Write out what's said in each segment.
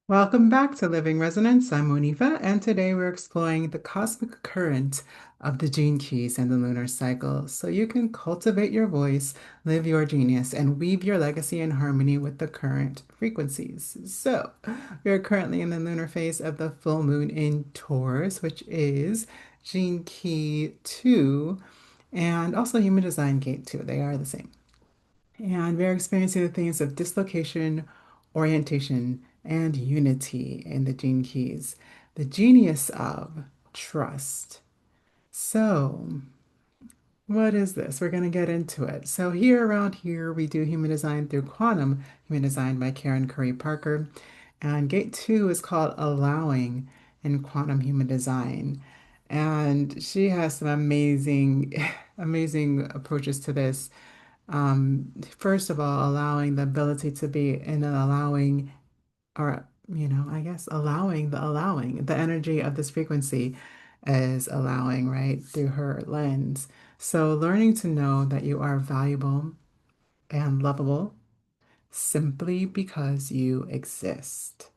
Welcome back to Living Resonance. I'm Monifa, and today we're exploring the cosmic current of the gene keys and the lunar cycle so you can cultivate your voice, live your genius, and weave your legacy in harmony with the current frequencies. So, we are currently in the lunar phase of the full moon in Taurus, which is gene key 2 and also human design gate 2. They are the same. And we're experiencing the themes of dislocation, orientation, and unity in the gene keys. The genius of trust. So, what is this? We're going to get into it. So, here around here, we do human design through quantum human design by Karen Curry Parker. And gate 2 is called allowing in quantum human design. And she has some amazing, amazing approaches to this. First of all, allowing the ability to be in an allowing, or, I guess allowing, the energy of this frequency is allowing, right, through her lens. So learning to know that you are valuable and lovable simply because you exist.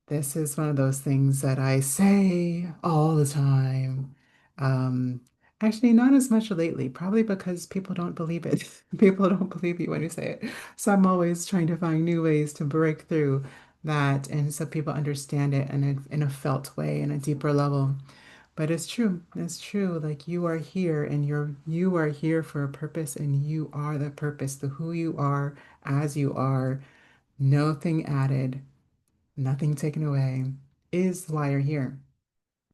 This is one of those things that I say all the time. Um, Actually, not as much lately, probably because people don't believe it. People don't believe you when you say it. So I'm always trying to find new ways to break through that, and so people understand it in a felt way, in a deeper level. But it's true. It's true. Like you are here, and you are here for a purpose, and you are the purpose, the who you are as you are, nothing added, nothing taken away, is why you're here.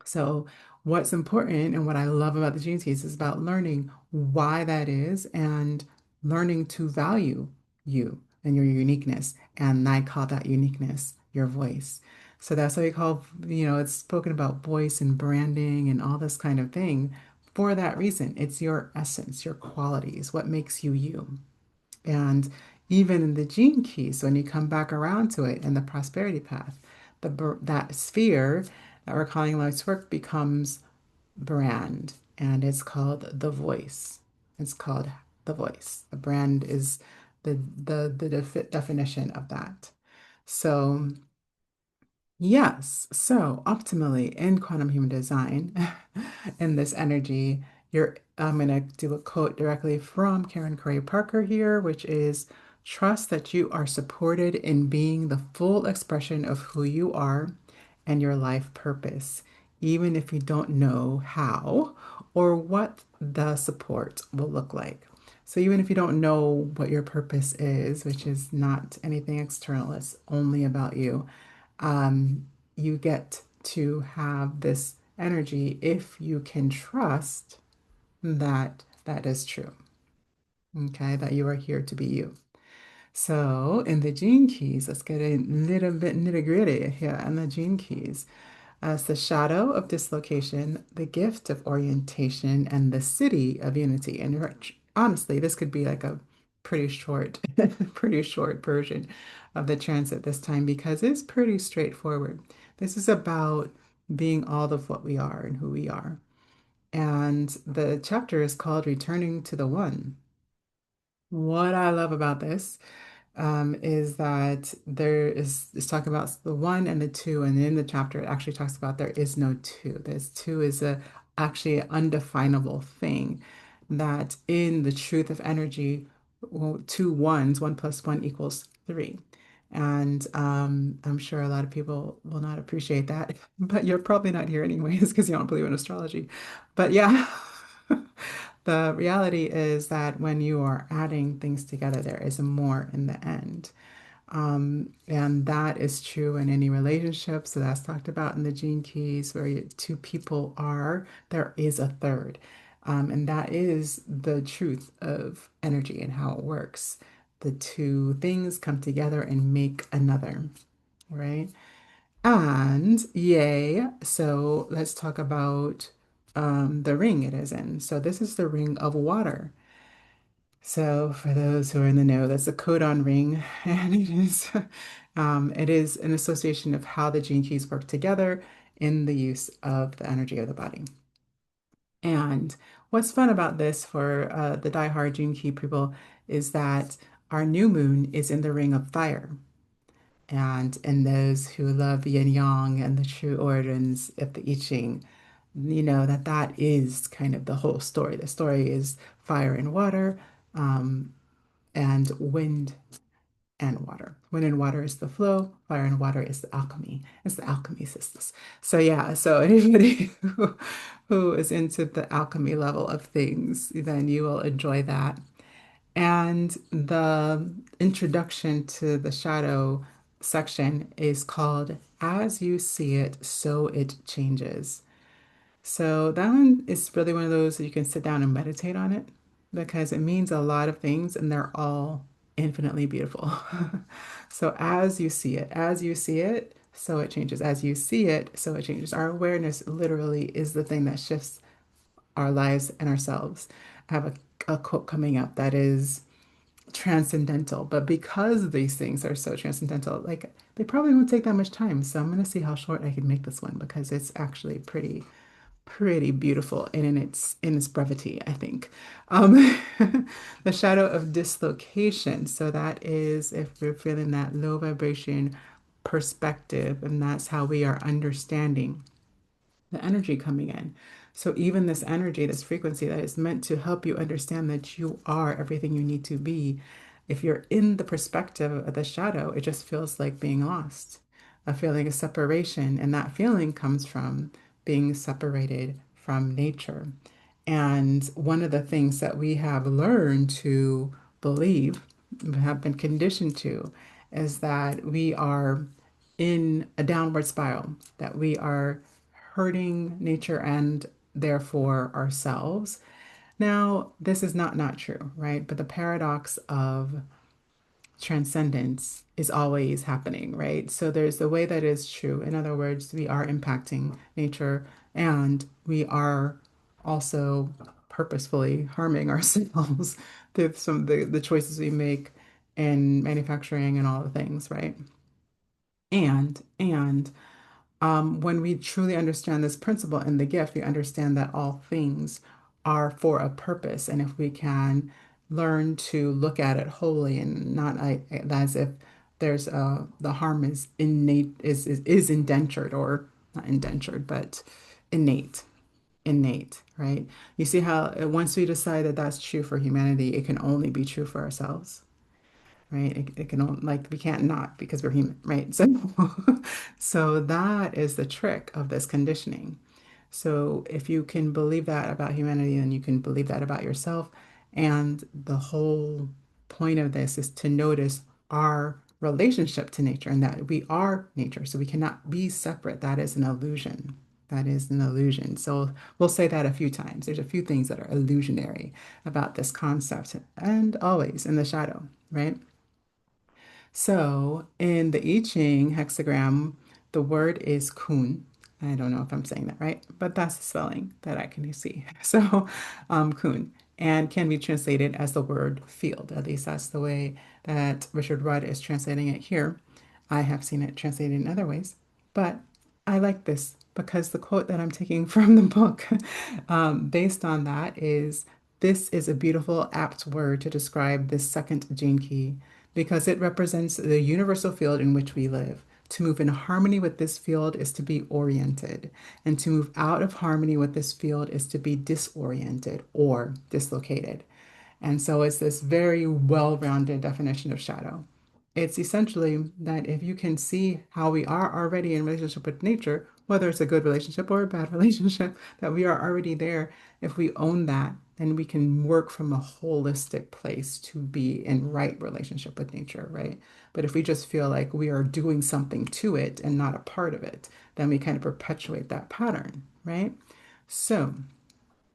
So, what's important and what I love about the Gene Keys is about learning why that is and learning to value you and your uniqueness. And I call that uniqueness your voice. So that's what we call, it's spoken about voice and branding and all this kind of thing for that reason. It's your essence, your qualities, what makes you you. And even in the gene keys, when you come back around to it in the prosperity path, that sphere that we're calling life's work becomes brand, and it's called the voice. It's called the voice. The brand is the definition of that. So yes. So optimally in quantum human design, in this energy, I'm gonna do a quote directly from Karen Curry Parker here, which is trust that you are supported in being the full expression of who you are and your life purpose, even if you don't know how or what the support will look like. So even if you don't know what your purpose is, which is not anything external, it's only about you, you get to have this energy if you can trust that that is true. Okay, that you are here to be you. So in the gene keys, let's get a little bit nitty-gritty here on the gene keys. As the shadow of dislocation, the gift of orientation, and the city of unity. And honestly, this could be like a pretty short, pretty short version of the transit this time because it's pretty straightforward. This is about being all of what we are and who we are. And the chapter is called Returning to the One. What I love about this is that there is it's talking about the one and the two, and in the chapter it actually talks about there is no two. There's two is a actually an undefinable thing that in the truth of energy, well, two ones, one plus one equals three. And I'm sure a lot of people will not appreciate that, but you're probably not here anyways because you don't believe in astrology. But yeah, the reality is that when you are adding things together, there is more in the end. And that is true in any relationship. So that's talked about in the gene keys where two people are, there is a third. And that is the truth of energy and how it works. The two things come together and make another, right? And yay, so let's talk about the ring it is in. So this is the ring of water. So for those who are in the know, that's a codon ring, and it is an association of how the gene keys work together in the use of the energy of the body. And what's fun about this for the diehard gene key people is that our new moon is in the ring of fire. And those who love yin yang and the true origins of the I Ching, that that is kind of the whole story. The story is fire and water, um, and wind and water. Wind and water is the flow, fire and water is the alchemy. It's the alchemy systems. So yeah, so anybody who is into the alchemy level of things, then you will enjoy that. And the introduction to the shadow section is called As You See It, So It Changes. So that one is really one of those that you can sit down and meditate on it because it means a lot of things and they're all infinitely beautiful. So as you see it, so it changes. As you see it, so it changes. Our awareness literally is the thing that shifts our lives and ourselves. I have a quote coming up that is transcendental, but because these things are so transcendental, like they probably won't take that much time. So I'm gonna see how short I can make this one because it's actually pretty beautiful and in its brevity, I think. Um, the shadow of dislocation. So that is if we're feeling that low vibration perspective, and that's how we are understanding the energy coming in. So even this energy, this frequency that is meant to help you understand that you are everything you need to be, if you're in the perspective of the shadow, it just feels like being lost, a feeling of separation. And that feeling comes from being separated from nature. And one of the things that we have learned to believe, have been conditioned to, is that we are in a downward spiral, that we are hurting nature and therefore ourselves. Now, this is not true, right? But the paradox of transcendence is always happening, right? So there's the way that is true. In other words, we are impacting nature and we are also purposefully harming ourselves through some of the choices we make in manufacturing and all the things, right? And when we truly understand this principle in the gift, we understand that all things are for a purpose. And if we can learn to look at it wholly and not as if there's the harm is innate is indentured or not indentured, but innate, innate, right? You see how once we decide that that's true for humanity, it can only be true for ourselves, right? It can only, like we can't not because we're human, right? So so that is the trick of this conditioning. So if you can believe that about humanity, then you can believe that about yourself. And the whole point of this is to notice our relationship to nature and that we are nature. So we cannot be separate. That is an illusion. That is an illusion. So we'll say that a few times. There's a few things that are illusionary about this concept and always in the shadow, right? So in the I Ching hexagram, the word is kun. I don't know if I'm saying that right, but that's the spelling that I can see. So kun and can be translated as the word field. At least that's the way that Richard Rudd is translating it here. I have seen it translated in other ways, but I like this because the quote that I'm taking from the book, based on that, is this is a beautiful, apt word to describe this second gene key because it represents the universal field in which we live. To move in harmony with this field is to be oriented, and to move out of harmony with this field is to be disoriented or dislocated. And so it's this very well-rounded definition of shadow. It's essentially that if you can see how we are already in relationship with nature, whether it's a good relationship or a bad relationship, that we are already there, if we own that, then we can work from a holistic place to be in right relationship with nature, right? But if we just feel like we are doing something to it and not a part of it, then we kind of perpetuate that pattern, right? So,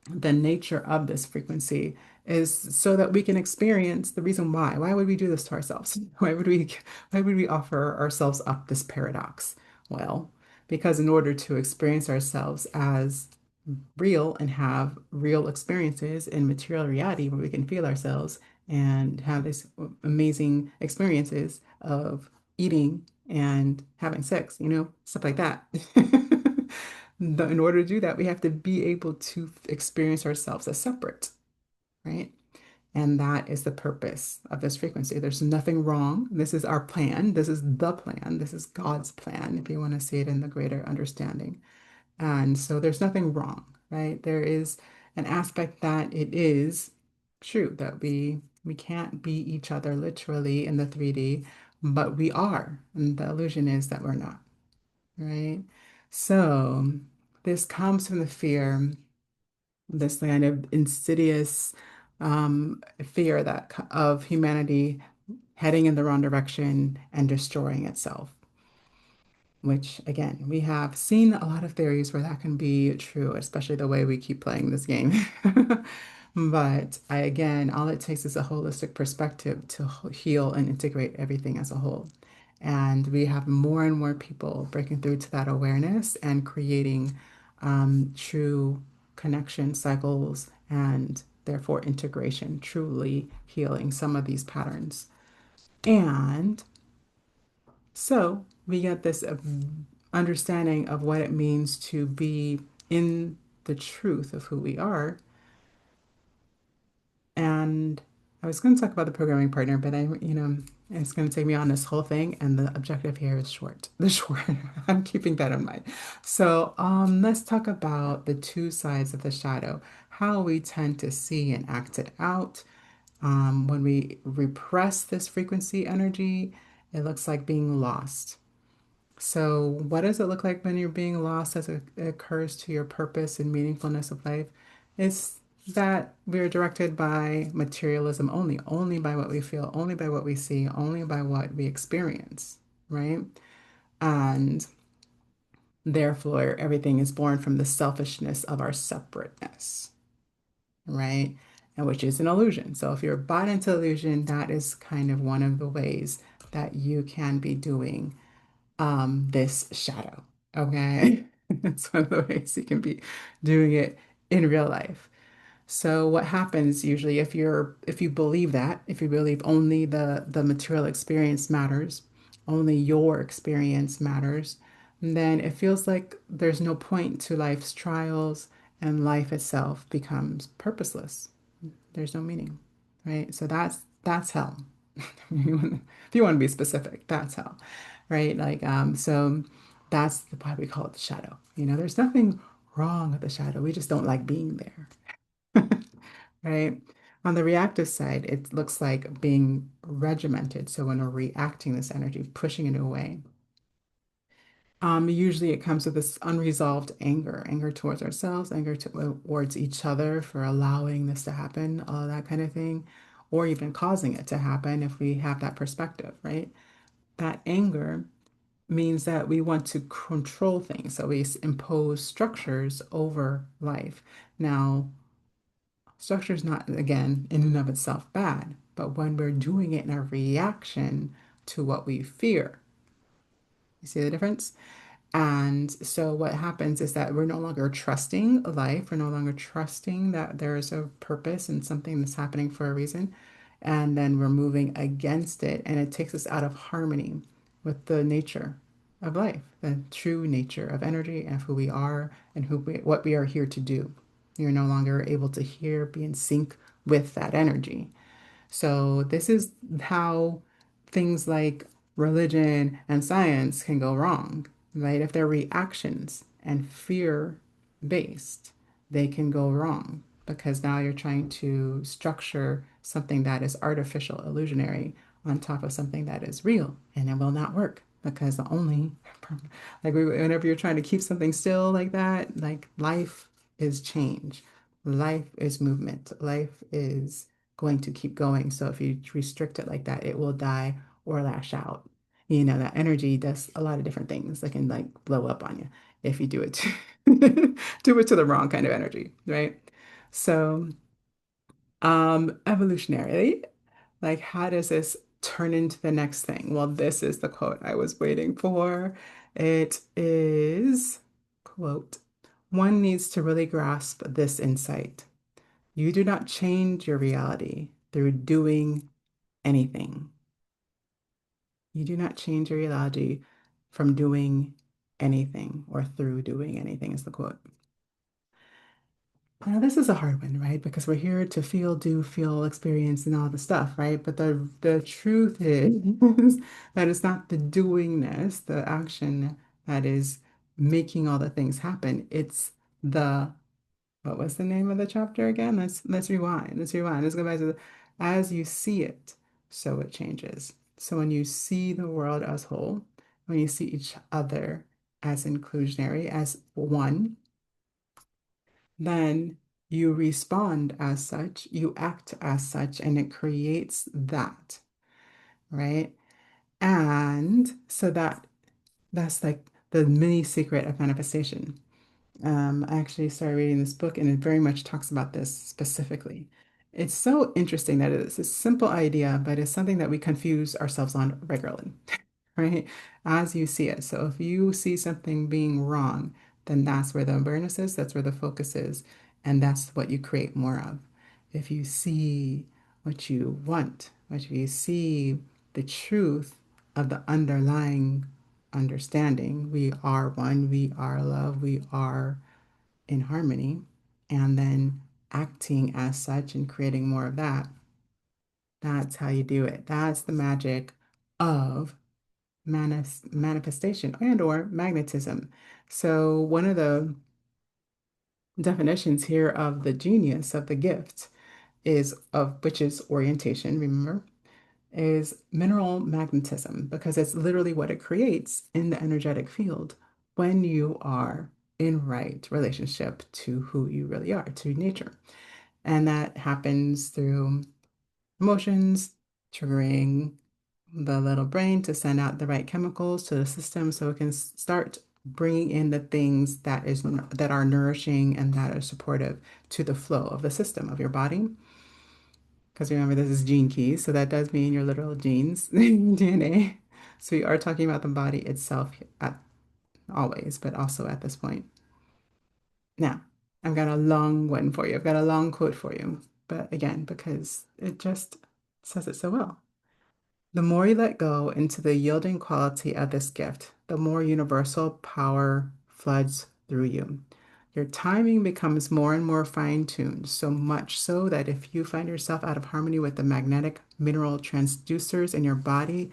the nature of this frequency is so that we can experience the reason why. Why would we do this to ourselves? Why would we offer ourselves up this paradox? Well, because in order to experience ourselves as real and have real experiences in material reality where we can feel ourselves and have these amazing experiences of eating and having sex, stuff like that. In order to do that, we have to be able to experience ourselves as separate, right? And that is the purpose of this frequency. There's nothing wrong. This is our plan. This is the plan. This is God's plan, if you want to see it in the greater understanding. And so there's nothing wrong, right? There is an aspect that it is true that we can't be each other literally in the 3D, but we are. And the illusion is that we're not, right? So this comes from the fear, this kind of insidious fear that of humanity heading in the wrong direction and destroying itself, which again, we have seen a lot of theories where that can be true, especially the way we keep playing this game. But again, all it takes is a holistic perspective to heal and integrate everything as a whole. And we have more and more people breaking through to that awareness and creating true connection cycles and therefore integration, truly healing some of these patterns. And so we get this understanding of what it means to be in the truth of who we are. And I was going to talk about the programming partner, but it's going to take me on this whole thing, and the objective here is short. The short, I'm keeping that in mind. So, let's talk about the two sides of the shadow, how we tend to see and act it out. When we repress this frequency energy, it looks like being lost. So, what does it look like when you're being lost as it occurs to your purpose and meaningfulness of life? It's that we're directed by materialism only, only by what we feel, only by what we see, only by what we experience, right? And therefore, everything is born from the selfishness of our separateness, right? And which is an illusion. So, if you're bought into illusion, that is kind of one of the ways that you can be doing this shadow. Okay. It's one of the ways you can be doing it in real life. So what happens usually if you believe that, if you believe only the material experience matters, only your experience matters, then it feels like there's no point to life's trials and life itself becomes purposeless. There's no meaning, right? So that's hell. If you want to be specific, that's hell, right? So that's why we call it the shadow. There's nothing wrong with the shadow. We just don't like being there, right? On the reactive side, it looks like being regimented. So when we're reacting this energy, pushing it away, usually it comes with this unresolved anger, anger towards ourselves, anger towards each other for allowing this to happen, all that kind of thing, or even causing it to happen if we have that perspective, right? That anger means that we want to control things. So we impose structures over life. Now, structure is not, again, in and of itself bad, but when we're doing it in a reaction to what we fear, you see the difference? And so what happens is that we're no longer trusting life. We're no longer trusting that there is a purpose and something that's happening for a reason. And then we're moving against it. And it takes us out of harmony with the nature of life, the true nature of energy and who we are and what we are here to do. You're no longer able to hear, be in sync with that energy. So this is how things like religion and science can go wrong, right? If they're reactions and fear based, they can go wrong because now you're trying to structure something that is artificial, illusionary on top of something that is real, and it will not work because the only whenever you're trying to keep something still like that, like life is change, life is movement, life is going to keep going. So if you restrict it like that, it will die or lash out. That energy does a lot of different things that can like blow up on you if you do it do it to the wrong kind of energy, right? So, evolutionarily, like how does this turn into the next thing? Well, this is the quote I was waiting for. It is, quote, one needs to really grasp this insight. You do not change your reality through doing anything. You do not change your reality from doing anything or through doing anything, is the quote. Now, this is a hard one, right? Because we're here to feel, do, feel, experience, and all the stuff, right? But the truth is that it's not the doingness, the action that is making all the things happen. It's the what was the name of the chapter again? Let's rewind. Let's rewind. Let's go back to as you see it, so it changes. So when you see the world as whole, when you see each other as inclusionary, as one, then you respond as such, you act as such, and it creates that, right? And so that's like the mini secret of manifestation. I actually started reading this book and it very much talks about this specifically. It's so interesting that it's a simple idea, but it's something that we confuse ourselves on regularly, right? As you see it. So if you see something being wrong, then that's where the awareness is, that's where the focus is, and that's what you create more of. If you see what you want, what you see the truth of the underlying understanding, we are one, we are love, we are in harmony, and then acting as such and creating more of that, that's how you do it. That's the magic of manifestation and or magnetism. So one of the definitions here of the genius of the gift is of which is orientation, remember, is mineral magnetism because it's literally what it creates in the energetic field when you are in right relationship to who you really are, to nature. And that happens through emotions, triggering the little brain to send out the right chemicals to the system so it can start bringing in the things that are nourishing and that are supportive to the flow of the system of your body. Because remember, this is gene keys, so that does mean your literal genes, DNA. So we are talking about the body itself at always, but also at this point. Now, I've got a long one for you. I've got a long quote for you. But again, because it just says it so well. The more you let go into the yielding quality of this gift, the more universal power floods through you. Your timing becomes more and more fine-tuned, so much so that if you find yourself out of harmony with the magnetic mineral transducers in your body,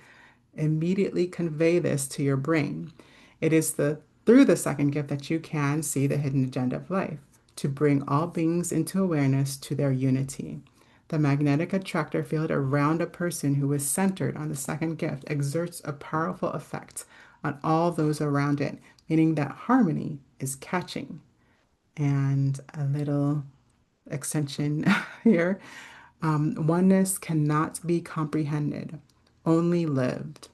immediately convey this to your brain. It is through the second gift that you can see the hidden agenda of life, to bring all beings into awareness to their unity. The magnetic attractor field around a person who is centered on the second gift exerts a powerful effect on all those around it, meaning that harmony is catching. And a little extension here. Oneness cannot be comprehended, only lived.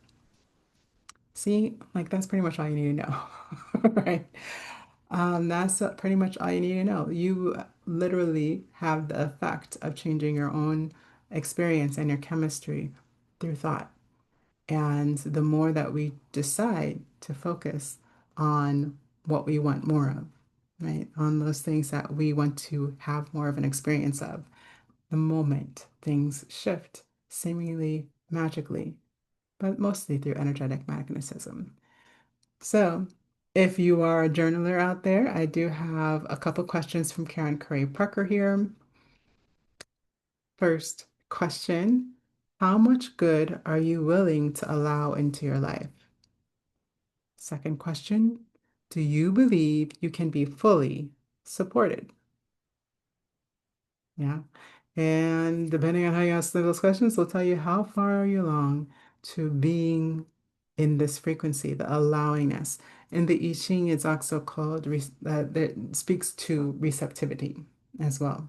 See, like that's pretty much all you need to know, right? That's pretty much all you need to know. You literally have the effect of changing your own experience and your chemistry through thought. And the more that we decide to focus on what we want more of, right? On those things that we want to have more of an experience of, the moment things shift, seemingly magically, but mostly through energetic magnetism. So, if you are a journaler out there, I do have a couple questions from Karen Curry Parker here. First question, how much good are you willing to allow into your life? Second question, do you believe you can be fully supported? Yeah. And depending on how you answer those questions, will tell you how far are you along to being in this frequency, the allowingness. In the I Ching, it's also called, that speaks to receptivity as well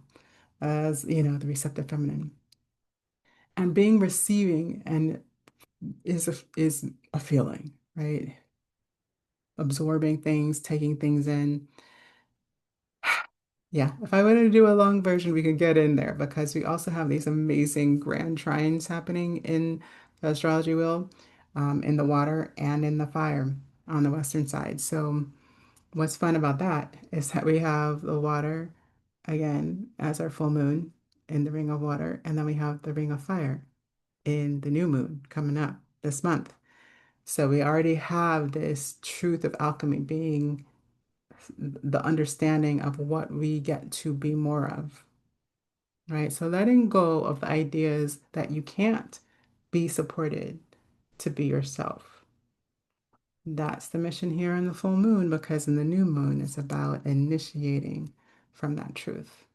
as, the receptive feminine. And being receiving and is a feeling, right? Absorbing things, taking things in. Yeah, if I wanted to do a long version, we could get in there because we also have these amazing grand trines happening in the astrology wheel, in the water and in the fire on the western side. So what's fun about that is that we have the water again as our full moon in the ring of water, and then we have the ring of fire in the new moon coming up this month. So we already have this truth of alchemy being the understanding of what we get to be more of, right? So letting go of the ideas that you can't be supported to be yourself. That's the mission here in the full moon, because in the new moon it's about initiating from that truth.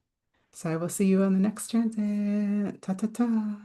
So I will see you on the next transit. Ta ta ta.